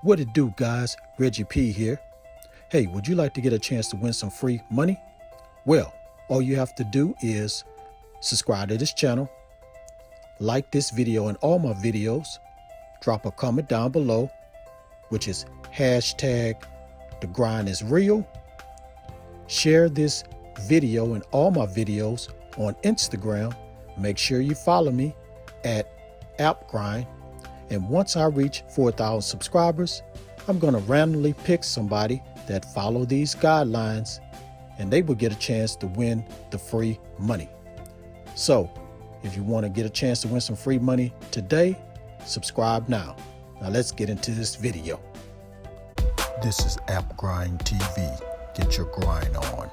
What it do, guys? Reggie P here. Hey, would you like to get a chance to win some free money? Well, all you have to do is subscribe to this channel, like this video and all my videos, drop a comment down below, which is hashtag the grind is real. Share this video and all my videos on Instagram. Make sure you follow me at appgrind. And once I reach 4,000 subscribers, I'm going to randomly pick somebody that follow these guidelines and they will get a chance to win the free money. So if you want to get a chance to win some free money today, subscribe now. Now let's get into this video. This is App Grind TV. Get your grind on.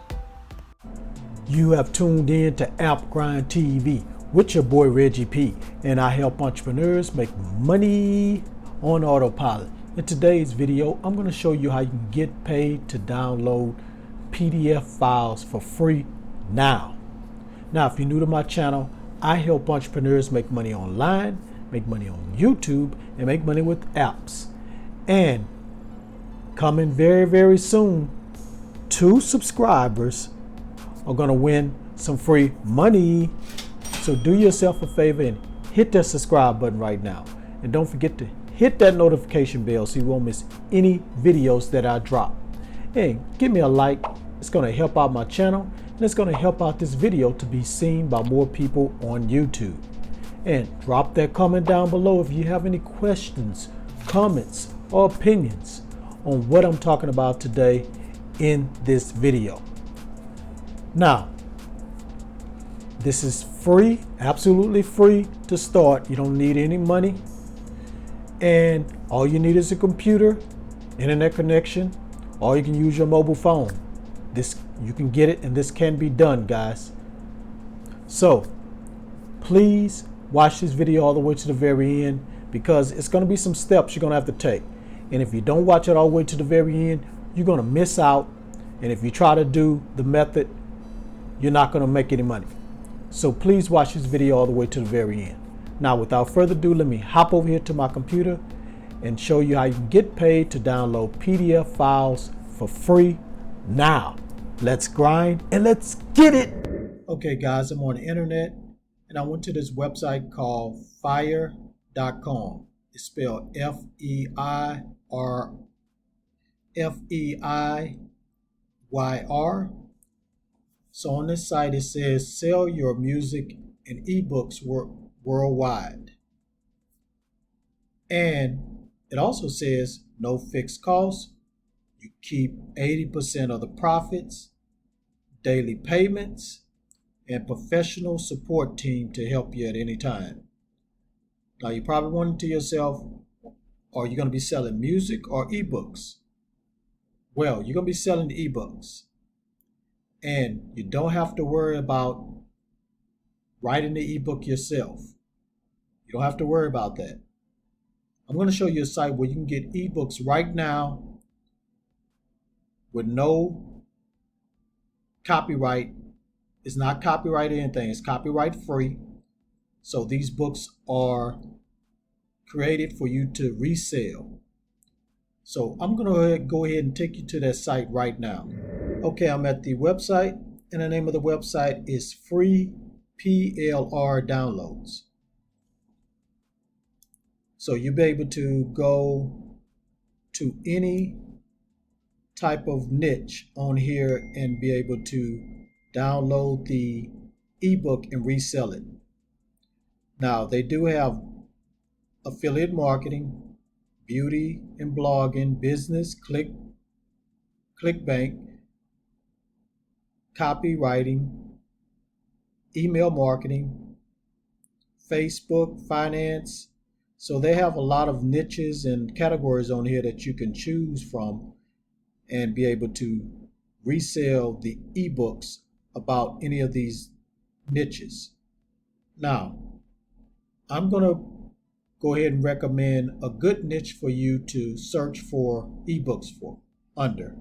You have tuned in to App Grind TV with your boy Reggie P, and I help entrepreneurs make money on autopilot. In today's video, I'm going to show you how you can get paid to download PDF files for free now. Now, if you're new to my channel, I help entrepreneurs make money online, make money on YouTube, and make money with apps. And coming very, very soon, 2 subscribers are going to win some free money. So do yourself a favor and hit that subscribe button right now. And don't forget to hit that notification bell so you won't miss any videos that I drop. And give me a like. It's going to help out my channel, and it's going to help out this video to be seen by more people on YouTube. And drop that comment down below if you have any questions, comments, or opinions on what I'm talking about today in this video. Now, this is free, absolutely free to start. You don't need any money. And all you need is a computer, internet connection, or you can use your mobile phone. You can get it, and this can be done, guys. So please watch this video all the way to the very end, because it's going to be some steps you're going to have to take. And if you don't watch it all the way to the very end, you're going to miss out. And if you try to do the method, you're not going to make any money. So please watch this video all the way to the very end. Now, without further ado, let me hop over here to my computer and show you how you can get paid to download PDF files for free now. Let's grind and let's get it. Okay, guys, I'm on the internet and I went to this website called fire.com. It's spelled F-E-I-R. So on this site, it says sell your music and ebooks worldwide. And it also says no fixed costs. You keep 80% of the profits, daily payments, and professional support team to help you at any time. Now, you're probably wondering to yourself, are you going to be selling music or ebooks? Well, you're going to be selling the ebooks. And you don't have to worry about writing the ebook yourself. You don't have to worry about that. I'm going to show you a site where you can get ebooks right now with no copyright. It's not copyright or anything. It's copyright free. So these books are created for you to resell. So I'm going to go ahead and take you to that site right now. Okay, I'm at the website, and the name of the website is Free PLR Downloads. So you'll be able to go to any type of niche on here and be able to download the ebook and resell it. Now, they do have affiliate marketing, beauty and blogging, business, ClickBank, copywriting, email marketing, Facebook, finance. So they have a lot of niches and categories on here that you can choose from and be able to resell the ebooks about any of these niches. Now, I'm going to go ahead and recommend a good niche for you to search for ebooks for under,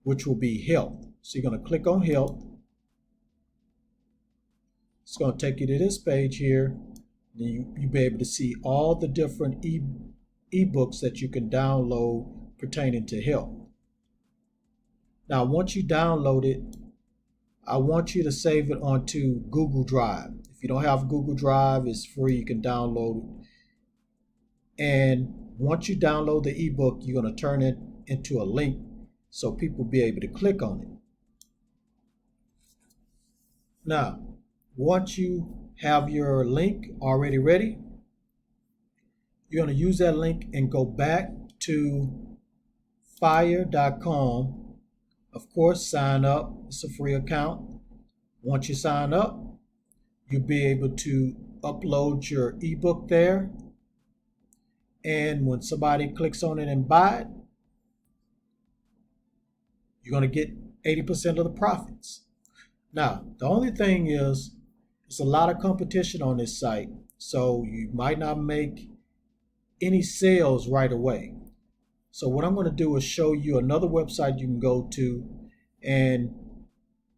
which will be health. So you're going to click on health. It's going to take you to this page here. You'll be able to see all the different ebooks that you can download pertaining to health. Now, once you download it, I want you to save it onto Google Drive. If you don't have Google Drive, it's free. You can download it. And once you download the ebook, you're going to turn it into a link so people will be able to click on it. Now, once you have your link already ready, you're going to use that link and go back to fire.com. Of course, sign up. It's a free account. Once you sign up, you'll be able to upload your ebook there. And when somebody clicks on it and buy it, you're going to get 80% of the profits. Now, the only thing is, there's a lot of competition on this site, so you might not make any sales right away. So what I'm going to do is show you another website you can go to and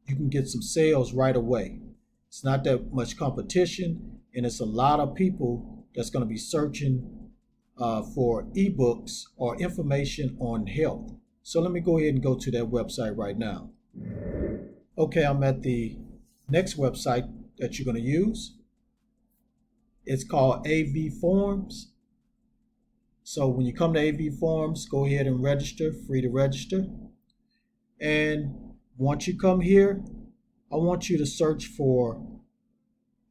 you can get some sales right away. It's not that much competition, and it's a lot of people that's going to be searching for ebooks or information on health. So let me go ahead and go to that website right now. Okay, I'm at the next website that you're going to use. It's called AV Forums. So when you come to AV Forums, go ahead and register, free to register. And once you come here, I want you to search for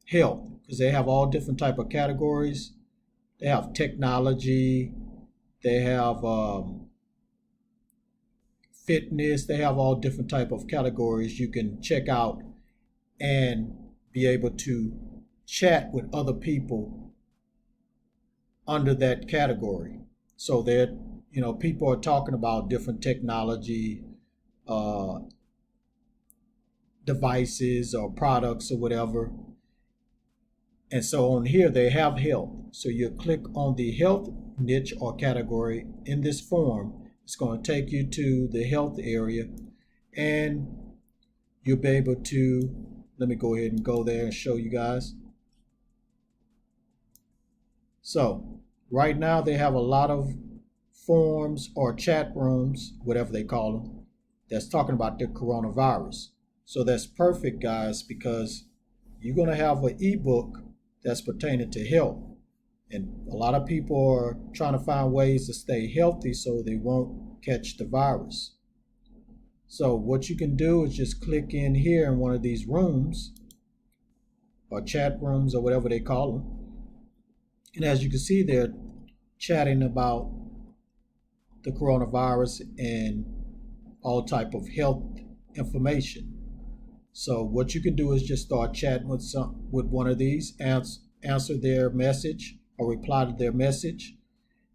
health, because they have all different type of categories. They have technology, they have fitness, they have all different type of categories you can check out and be able to chat with other people under that category. So that, people are talking about different technology devices or products or whatever. And so on here they have health. So you click on the health niche or category in this form. It's going to take you to the health area, and you'll be able to, let me go ahead and go there and show you guys. So right now they have a lot of forums or chat rooms, whatever they call them, that's talking about the coronavirus. So that's perfect, guys, because you're going to have an ebook that's pertaining to health. And a lot of people are trying to find ways to stay healthy so they won't catch the virus. So what you can do is just click in here in one of these rooms or chat rooms or whatever they call them. And as you can see, they're chatting about the coronavirus and all type of health information. So what you can do is just start chatting with one of these, answer their message or reply to their message,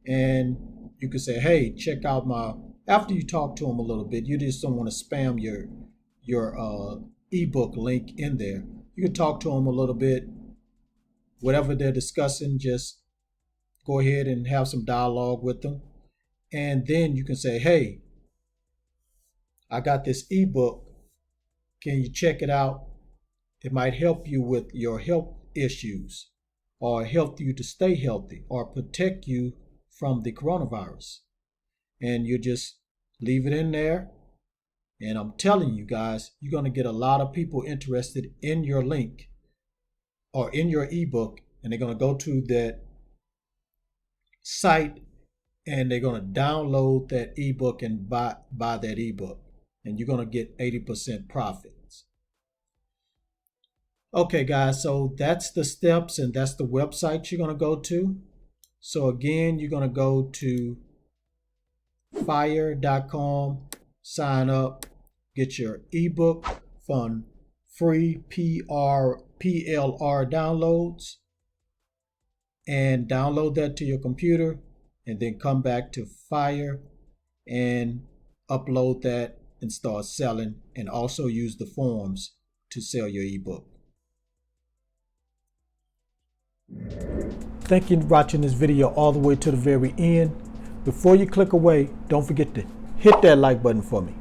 and you can say, hey, check out my, after you talk to them a little bit, you just don't want to spam your ebook link in there. You can talk to them a little bit, whatever they're discussing, just go ahead and have some dialogue with them. And then you can say, hey, I got this ebook. Can you check it out? It might help you with your health issues, or help you to stay healthy, or protect you from the coronavirus. And you just leave it in there. And I'm telling you guys, you're going to get a lot of people interested in your link or in your ebook, and they're going to go to that site and they're going to download that ebook and buy that ebook, and you're going to get 80% profits. Okay, guys, so that's the steps and that's the website you're going to go to. So again, you're going to go to fire.com, sign up, get your ebook from free PLR downloads, and download that to your computer, and then come back to Fire and upload that and start selling, and also use the forms to sell your ebook. Thank you for watching this video all the way to the very end. Before you click away, don't forget to hit that like button for me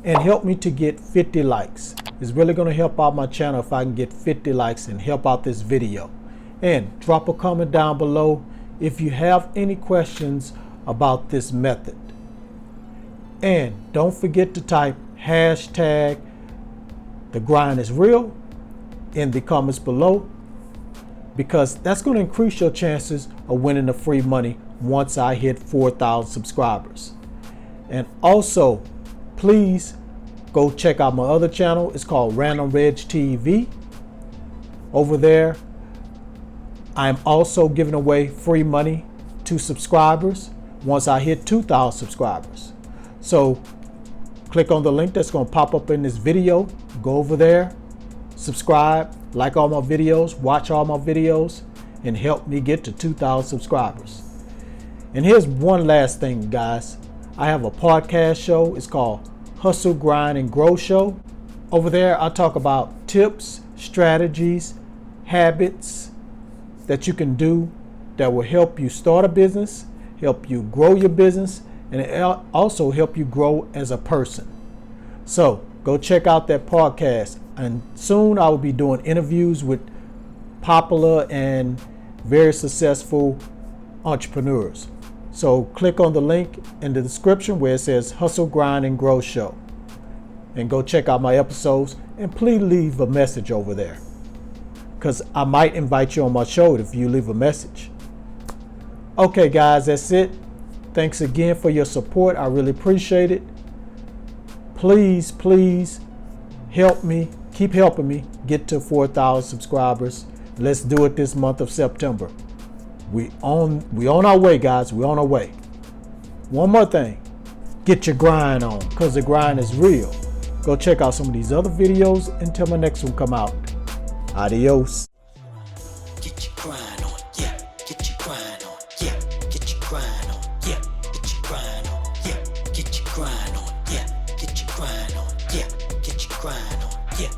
and help me to get 50 likes. It's really going to help out my channel if I can get 50 likes and help out this video. And drop a comment down below if you have any questions about this method. And don't forget to type hashtag the grind is real in the comments below, because that's going to increase your chances of winning the free money once I hit 4,000 subscribers. And also, please go check out my other channel. It's called Random Reg TV. Over there, I'm also giving away free money to subscribers once I hit 2,000 subscribers. So click on the link that's going to pop up in this video. Go over there, subscribe, like all my videos, watch all my videos, and help me get to 2,000 subscribers. And here's one last thing, guys. I have a podcast show. It's called Hustle, Grind, and Grow Show. Over there, I talk about tips, strategies, habits that you can do that will help you start a business, help you grow your business, and it also help you grow as a person. So go check out that podcast. And soon I will be doing interviews with popular and very successful entrepreneurs. So click on the link in the description where it says Hustle, Grind, and Grow Show. And go check out my episodes, and please leave a message over there, because I might invite you on my show if you leave a message. Okay guys, that's it. Thanks again for your support. I really appreciate it. Please help me, keep helping me get to 4,000 subscribers. Let's do it this month of September. We on our way, guys. We on our way. One more thing. Get your grind on, because the grind is real. Go check out some of these other videos until my next one come out. Adios. Get your grind on, yeah. Get your grind on, yeah. Get your grind on, yeah. Get your grind on, yeah. Get your grind on, yeah. Get your grind on, yeah. Get your grind on, yeah.